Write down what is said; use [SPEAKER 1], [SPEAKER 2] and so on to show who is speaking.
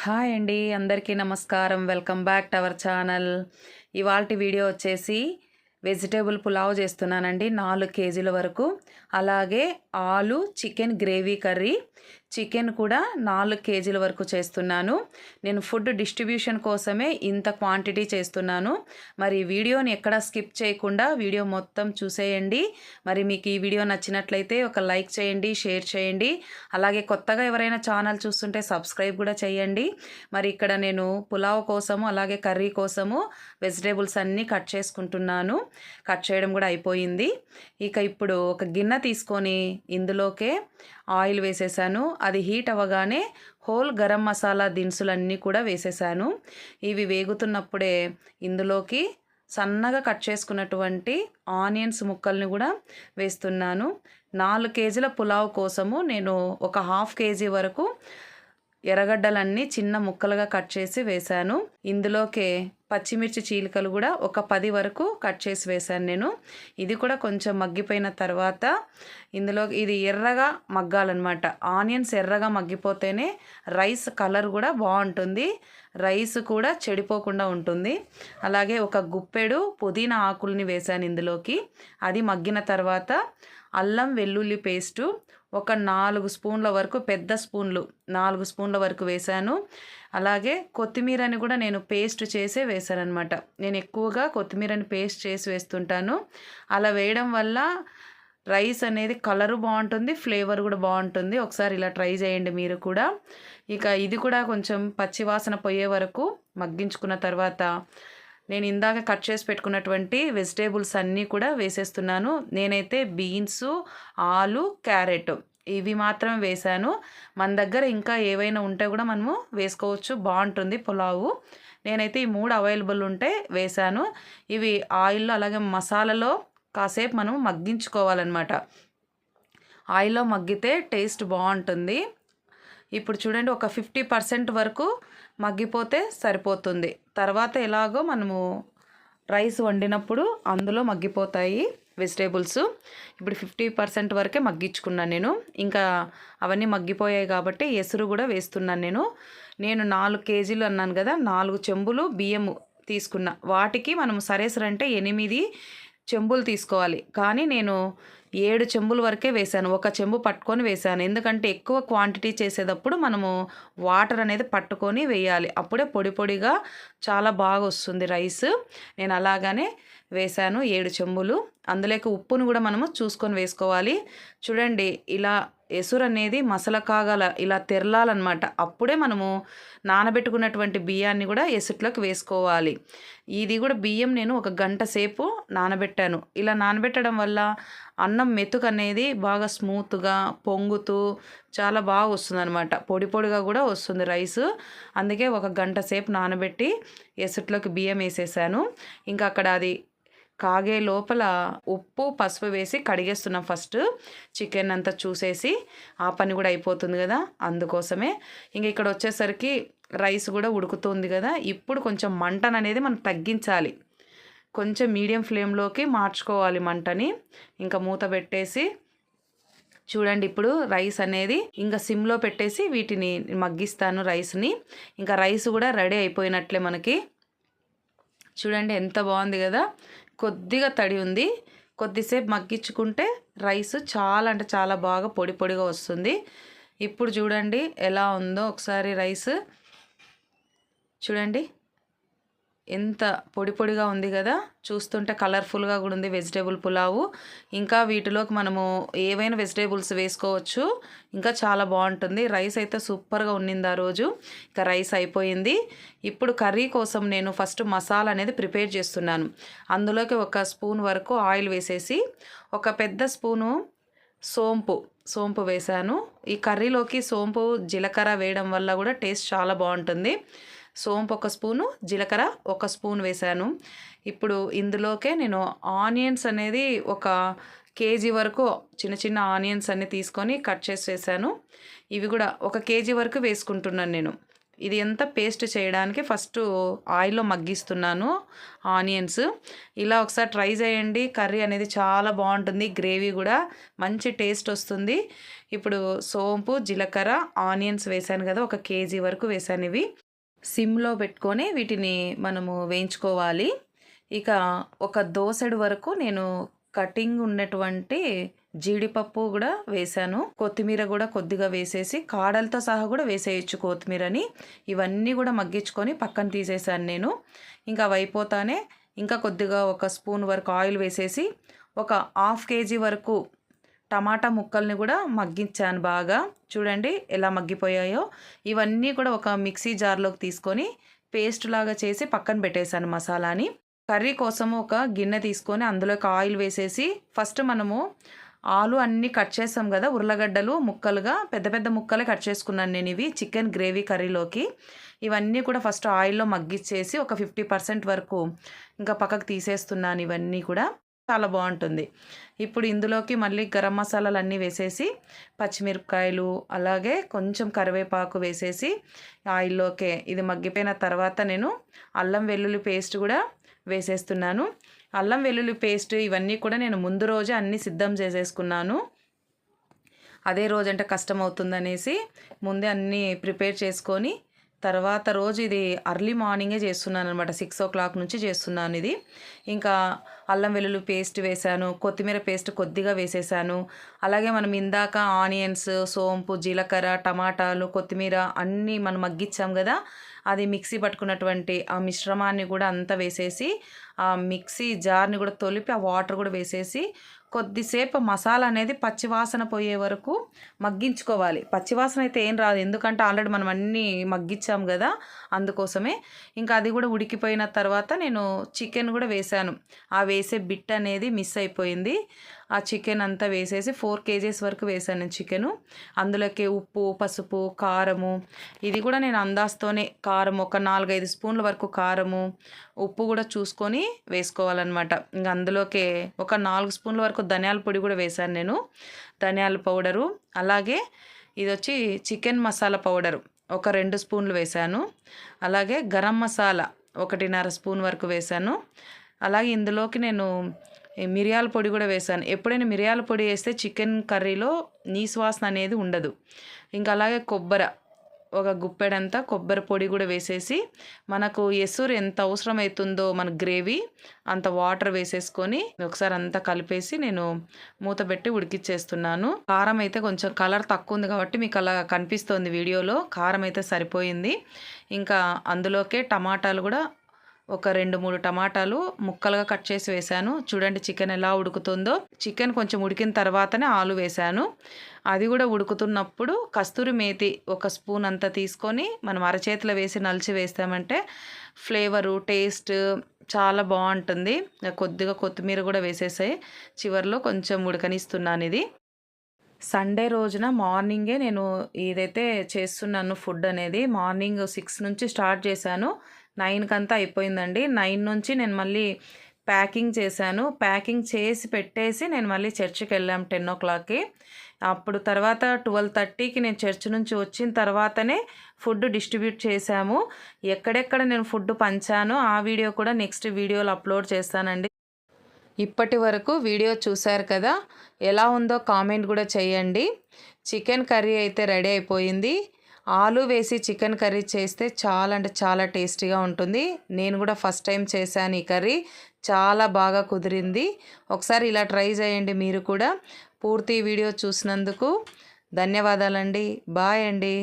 [SPEAKER 1] Hi అండి, అందరికీ నమస్కారం. Welcome back to our channel. ఇవాల్టి వీడియో వచ్చేసి వెజిటేబుల్ పులావ్ చేస్తున్నానండి 4 కేజీల వరకు. అలాగే ఆలు చికెన్ గ్రేవీ కర్రీ, చికెన్ కూడా 4 కేజీల వరకు చేస్తున్నాను. నేను ఫుడ్ డిస్ట్రిబ్యూషన్ కోసమే ఇంత క్వాంటిటీ చేస్తున్నాను. మరి వీడియోని ఎక్కడ స్కిప్ చేయకుండా వీడియో మొత్తం చూసేయండి. మరి మీకు ఈ వీడియో నచ్చినట్లయితే ఒక లైక్ చేయండి, షేర్ చేయండి. అలాగే కొత్తగా ఎవరైనా ఛానల్ చూస్తుంటే సబ్స్క్రైబ్ కూడా చేయండి. మరి ఇక్కడ నేను పులావ్ కోసము అలాగే కర్రీ కోసము వెజిటేబుల్స్ అన్నీ కట్ చేసుకుంటున్నాను. కట్ చేయడం కూడా అయిపోయింది. ఇక ఇప్పుడు ఒక గిన్నె తీసుకొని ఇందులోకే ఆయిల్ వేసేసాను. అది హీట్ అవ్వగానే హోల్ గరం మసాలా దినుసులన్నీ కూడా వేసేసాను. ఇవి వేగుతున్నప్పుడే ఇందులోకి సన్నగా కట్ చేసుకున్నటువంటి ఆనియన్స్ ముక్కల్ని కూడా వేస్తున్నాను. 4 కేజీల పులావ్ కోసము నేను ఒక హాఫ్ కేజీ వరకు ఎర్రగడ్డలన్నీ చిన్న ముక్కలుగా కట్ చేసి వేశాను. ఇందులోకే పచ్చిమిర్చి చీలికలు కూడా ఒక 10 వరకు కట్ చేసి వేశాను నేను. ఇది కూడా కొంచెం మగ్గిపోయిన తర్వాత ఇందులో ఇది ఎర్రగా మగ్గాలన్నమాట. ఆనియన్స్ ఎర్రగా మగ్గిపోతేనే రైస్ కలర్ కూడా బాగుంటుంది, రైస్ కూడా చెడిపోకుండా ఉంటుంది. అలాగే ఒక గుప్పెడు పుదీనా ఆకుల్ని వేశాను ఇందులోకి. అది మగ్గిన తర్వాత అల్లం వెల్లుల్లి పేస్టు ఒక 4 స్పూన్ల వరకు, పెద్ద స్పూన్లు 4 స్పూన్ల వరకు వేశాను. అలాగే కొత్తిమీరని కూడా నేను పేస్ట్ చేసే వేశాను అనమాట. నేను ఎక్కువగా కొత్తిమీరని పేస్ట్ చేసి వేస్తుంటాను. అలా వేయడం వల్ల రైస్ అనేది కలరు బాగుంటుంది, ఫ్లేవర్ కూడా బాగుంటుంది. ఒకసారి ఇలా ట్రై చేయండి మీరు కూడా. ఇక ఇది కూడా కొంచెం పచ్చివాసన పోయే వరకు మగ్గించుకున్న తర్వాత నేను ఇందాక కట్ చేసి పెట్టుకున్నటువంటి వెజిటేబుల్స్ అన్నీ కూడా వేసేస్తున్నాను. నేనైతే బీన్స్, ఆలు, క్యారెట్ ఇవి మాత్రం వేశాను. మన దగ్గర ఇంకా ఏవైనా ఉంటే కూడా మనము వేసుకోవచ్చు, బాగుంటుంది పులావు. నేనైతే ఈ 3 అవైలబుల్ ఉంటే వేశాను. ఇవి ఆయిల్లో అలాగే మసాలాలో కాసేపు మనం మగ్గించుకోవాలన్నమాట. ఆయిల్లో మగ్గితే టేస్ట్ బాగుంటుంది. ఇప్పుడు చూడండి, ఒక 50% వరకు మగ్గిపోతే సరిపోతుంది. తర్వాత ఎలాగో మనము రైస్ వండినప్పుడు అందులో మగ్గిపోతాయి వెజిటేబుల్స్. ఇప్పుడు 50% వరకే మగ్గించుకున్నాను నేను. ఇంకా అవన్నీ మగ్గిపోయాయి కాబట్టి ఎసురు కూడా వేస్తున్నాను నేను 4 కేజీలు అన్నాను కదా, 4 చెంబులు బియ్యము తీసుకున్నా. వాటికి మనం సరేసరంటే 8 చెంబులు తీసుకోవాలి. కానీ నేను 7 చెంబుల వరకే వేశాను. ఒక చెంబు పట్టుకొని వేశాను. ఎందుకంటే ఎక్కువ క్వాంటిటీ చేసేటప్పుడు మనము వాటర్ అనేది పట్టుకొని వేయాలి. అప్పుడే పొడి పొడిగా చాలా బాగా వస్తుంది రైస్. నేను అలాగానే వేశాను 7 చెంబులు. అందులోకి ఉప్పును కూడా మనము చూసుకొని వేసుకోవాలి. చూడండి, ఇలా ఎసురు అనేది మసల కాగల ఇలా తెరలాలన్నమాట. అప్పుడే మనము నానబెట్టుకున్నటువంటి బియ్యాన్ని కూడా ఎసుట్లోకి వేసుకోవాలి. ఇది కూడా బియ్యం నేను 1 గంట సేపు నానబెట్టాను. ఇలా నానబెట్టడం వల్ల అన్నం మెతుకు అనేది బాగా స్మూత్గా పొంగుతూ చాలా బాగా వస్తుంది అనమాట. పొడి పొడిగా కూడా వస్తుంది రైస్. అందుకే 1 గంట సేపు నానబెట్టి ఎసుట్లోకి బియ్యం వేసేసాను. ఇంకా అక్కడ అది కాగే లోపల ఉప్పు, పసుపు వేసి కడిగేస్తున్నాం ఫస్ట్. చికెన్ అంతా చూసేసి ఆ పని కూడా అయిపోతుంది కదా, అందుకోసమే. ఇంక ఇక్కడ వచ్చేసరికి రైస్ కూడా ఉడుకుతుంది కదా. ఇప్పుడు కొంచెం మంటను అనేది మనం తగ్గించాలి. కొంచెం మీడియం ఫ్లేమ్లోకి మార్చుకోవాలి మంటని. ఇంకా మూత పెట్టేసి చూడండి, ఇప్పుడు రైస్ అనేది ఇంకా సిమ్లో పెట్టేసి వీటిని మగ్గిస్తాను రైస్ని. ఇంకా రైస్ కూడా రెడీ అయిపోయినట్లే మనకి. చూడండి ఎంత బాగుంది కదా. కొద్దిగా తడి ఉంది. కొద్దిసేపు మగ్గించుకుంటే రైస్ చాలా అంటే చాలా బాగా పొడి పొడిగా వస్తుంది. ఇప్పుడు చూడండి ఎలా ఉందో ఒకసారి రైస్ చూడండి, ఎంత పొడి పొడిగా ఉంది కదా. చూస్తుంటే కలర్ఫుల్గా కూడా ఉంది వెజిటేబుల్ పులావు. ఇంకా వీటిలోకి మనము ఏవైనా వెజిటేబుల్స్ వేసుకోవచ్చు, ఇంకా చాలా బాగుంటుంది. రైస్ అయితే సూపర్గా ఉన్నింది ఆ రోజు. ఇంకా రైస్ అయిపోయింది. ఇప్పుడు కర్రీ కోసం నేను ఫస్ట్ మసాలా అనేది ప్రిపేర్ చేస్తున్నాను. అందులోకి 1 స్పూన్ వరకు ఆయిల్ వేసేసి ఒక పెద్ద స్పూను సోంపు వేశాను. ఈ కర్రీలోకి సోంపు, జీలకర్ర వేయడం వల్ల కూడా టేస్ట్ చాలా బాగుంటుంది. సోంపు 1 స్పూను, జీలకర్ర 1 స్పూన్ వేశాను. ఇప్పుడు ఇందులోకే నేను ఆనియన్స్ అనేది 1 కేజీ వరకు చిన్న చిన్న ఆనియన్స్ అన్ని తీసుకొని కట్ చేసి వేసాను. ఇవి కూడా 1 కేజీ వరకు వేసుకుంటున్నాను నేను. ఇది ఎంత పేస్ట్ చేయడానికి ఫస్ట్ ఆయిల్లో మగ్గిస్తున్నాను ఆనియన్స్. ఇలా ఒకసారి ట్రై చేయండి. కర్రీ అనేది చాలా బాగుంటుంది, గ్రేవీ కూడా మంచి టేస్ట్ వస్తుంది. ఇప్పుడు సోంపు, జీలకర్ర, ఆనియన్స్ వేసాను కదా, 1 కేజీ వరకు వేసాను. ఇవి సిమ్లో పెట్టుకొని వీటిని మనము వేయించుకోవాలి. ఇక ఒక దోసెడు వరకు నేను కటింగ్ ఉన్నటువంటి జీడిపప్పు కూడా వేసాను. కొత్తిమీర కూడా కొద్దిగా వేసేసి కాడలతో సహా కూడా వేసేయచ్చు కొత్తిమీరని. ఇవన్నీ కూడా మగ్గించుకొని పక్కన తీసేసాను నేను. ఇంకా అవి అయిపోతానే ఇంకా కొద్దిగా 1 స్పూన్ వరకు ఆయిల్ వేసేసి ఒక 1/2 కేజీ వరకు టమాటా ముక్కల్ని కూడా మగ్గించాను బాగా. చూడండి ఎలా మగ్గిపోయాయో. ఇవన్నీ కూడా ఒక మిక్సీ జార్లోకి తీసుకొని పేస్ట్ లాగా చేసి పక్కన పెట్టేశాను మసాలాని. కర్రీ కోసం ఒక గిన్నె తీసుకొని అందులోకి ఆయిల్ వేసేసి ఫస్ట్ మనము ఆలు అన్నీ కట్ చేసాం కదా, ఉర్లగడ్డలు ముక్కలుగా పెద్ద పెద్ద ముక్కలే కట్ చేసుకున్నాను నేను. ఇవి చికెన్ గ్రేవీ కర్రీలోకి ఇవన్నీ కూడా ఫస్ట్ ఆయిల్లో మగ్గిచ్చేసి ఒక 50% వరకు ఇంకా పక్కకు తీసేస్తున్నాను. ఇవన్నీ కూడా చాలా బాగుంటుంది. ఇప్పుడు ఇందులోకి మళ్ళీ గరం మసాలాలు అన్నీ వేసేసి పచ్చిమిరపకాయలు అలాగే కొంచెం కరివేపాకు వేసేసి ఆయిల్లోకే ఇది మగ్గిపోయిన తర్వాత నేను అల్లం వెల్లుల్లి పేస్ట్ కూడా వేసేస్తున్నాను. అల్లం వెల్లుల్లి పేస్ట్ ఇవన్నీ కూడా నేను ముందు రోజే అన్నీ సిద్ధం చేసేసుకున్నాను. అదే రోజంటే కష్టం అవుతుందనేసి ముందే అన్నీ ప్రిపేర్ చేసుకొని తర్వాత రోజు ఇది అర్లీ మార్నింగే చేస్తున్నాను అనమాట. 6 o'clock నుంచి చేస్తున్నాను ఇది. ఇంకా అల్లం వెల్లుల్లి పేస్ట్ వేసాను, కొత్తిమీర పేస్ట్ కొద్దిగా వేసేసాను. అలాగే మనం ఇందాక ఆనియన్స్, సోంపు, జీలకర్ర, టమాటాలు, కొత్తిమీర అన్నీ మనం మగ్గించాం కదా, అది మిక్సీ పట్టుకున్నటువంటి ఆ మిశ్రమాన్ని కూడా అంతా వేసేసి ఆ మిక్సీ జార్ని కూడా తొలిపి ఆ వాటర్ కూడా వేసేసి కొద్దిసేపు మసాలా అనేది పచ్చివాసన పోయే వరకు మగ్గించుకోవాలి. పచ్చివాసన అయితే ఏం రాదు, ఎందుకంటే ఆల్రెడీ మనం అన్నీ మగ్గించాం కదా, అందుకోసమే. ఇంకా అది కూడా ఉడికిపోయిన తర్వాత నేను చికెన్ కూడా వేసాను. ఆ వేసే బిట్ అనేది మిస్ అయిపోయింది. ఆ చికెన్ అంతా వేసేసి 4 kgs వరకు వేసాను నేను చికెను. అందులోకి ఉప్పు, పసుపు, కారము, ఇది కూడా నేను అందాజతోనే కారం ఒక 4-5 స్పూన్ల వరకు కారము, ఉప్పు కూడా చూసుకొని వేసుకోవాలన్నమాట. ఇంకా అందులోకి ఒక 4 స్పూన్ల వరకు ధనియాల పొడి కూడా వేసాను నేను, ధనియాల పౌడరు. అలాగే ఇది వచ్చి చికెన్ మసాలా పౌడరు ఒక 2 స్పూన్లు వేసాను. అలాగే గరం మసాలా 1.5 స్పూన్ వరకు వేసాను. అలాగే ఇందులోకి నేను మిరియాల పొడి కూడా వేసాను. ఎప్పుడైనా మిరియాల పొడి వేస్తే చికెన్ కర్రీలో నీసు వాసన అనేది ఉండదు. ఇంకా అలాగే కొబ్బరి ఒక గుప్పెడంతా కొబ్బరి పొడి కూడా వేసేసి మనకు ఎసురు ఎంత అవసరం అవుతుందో మన గ్రేవీ అంత వాటర్ వేసేసుకొని ఒకసారి అంతా కలిపేసి నేను మూత పెట్టి ఉడికిచ్చేస్తున్నాను. కారం అయితే కొంచెం కలర్ తక్కువ ఉంది కాబట్టి మీకు అలా కనిపిస్తుంది వీడియోలో. కారం అయితే సరిపోయింది. ఇంకా అందులోకే టమాటాలు కూడా ఒక 2-3 టమాటాలు ముక్కలుగా కట్ చేసి వేసాను. చూడండి చికెన్ ఎలా ఉడుకుతుందో. చికెన్ కొంచెం ఉడికిన తర్వాతనే ఆలు వేసాను. అది కూడా ఉడుకుతున్నప్పుడు కస్తూరి మేతి 1 స్పూన్ అంతా తీసుకొని మనం అరచేతిలో వేసి నలిచి వేస్తామంటే ఫ్లేవరు, టేస్ట్ చాలా బాగుంటుంది. కొద్దిగా కొత్తిమీర కూడా వేసేసాయి. చివరిలో కొంచెం ఉడకనిస్తున్నాను. ఇది సండే రోజున మార్నింగే నేను ఇదైతే చేస్తున్నాను. ఫుడ్ అనేది మార్నింగ్ 6 నుంచి స్టార్ట్ చేశాను. 9 కంతా అయిపోయిందండి. 9 నుంచి నేను మళ్ళీ ప్యాకింగ్ చేశాను. ప్యాకింగ్ చేసి పెట్టేసి నేను మళ్ళీ చర్చికి వెళ్ళాము 10 o'clockకి. అప్పుడు తర్వాత 12:30కి నేను చర్చ్ నుంచి వచ్చిన తర్వాతనే ఫుడ్ డిస్ట్రిబ్యూట్ చేశాము. ఎక్కడెక్కడ నేను ఫుడ్ పంచానో ఆ వీడియో కూడా నెక్స్ట్ వీడియోలో అప్లోడ్ చేస్తానండి. ఇప్పటి వరకు వీడియో చూశారు కదా, ఎలా ఉందో కామెంట్ కూడా చేయండి. చికెన్ కర్రీ అయితే రెడీ అయిపోయింది. ఆలు వేసి చికెన్ కర్రీ చేస్తే చాలా అంటే చాలా టేస్టీగా ఉంటుంది. నేను కూడా ఫస్ట్ టైం చేశాను ఈ కర్రీ, చాలా బాగా కుదిరింది. ఒకసారి ఇలా ట్రై చేయండి మీరు కూడా. పూర్తి వీడియో చూసినందుకు ధన్యవాదాలండి. బాయ్ అండి.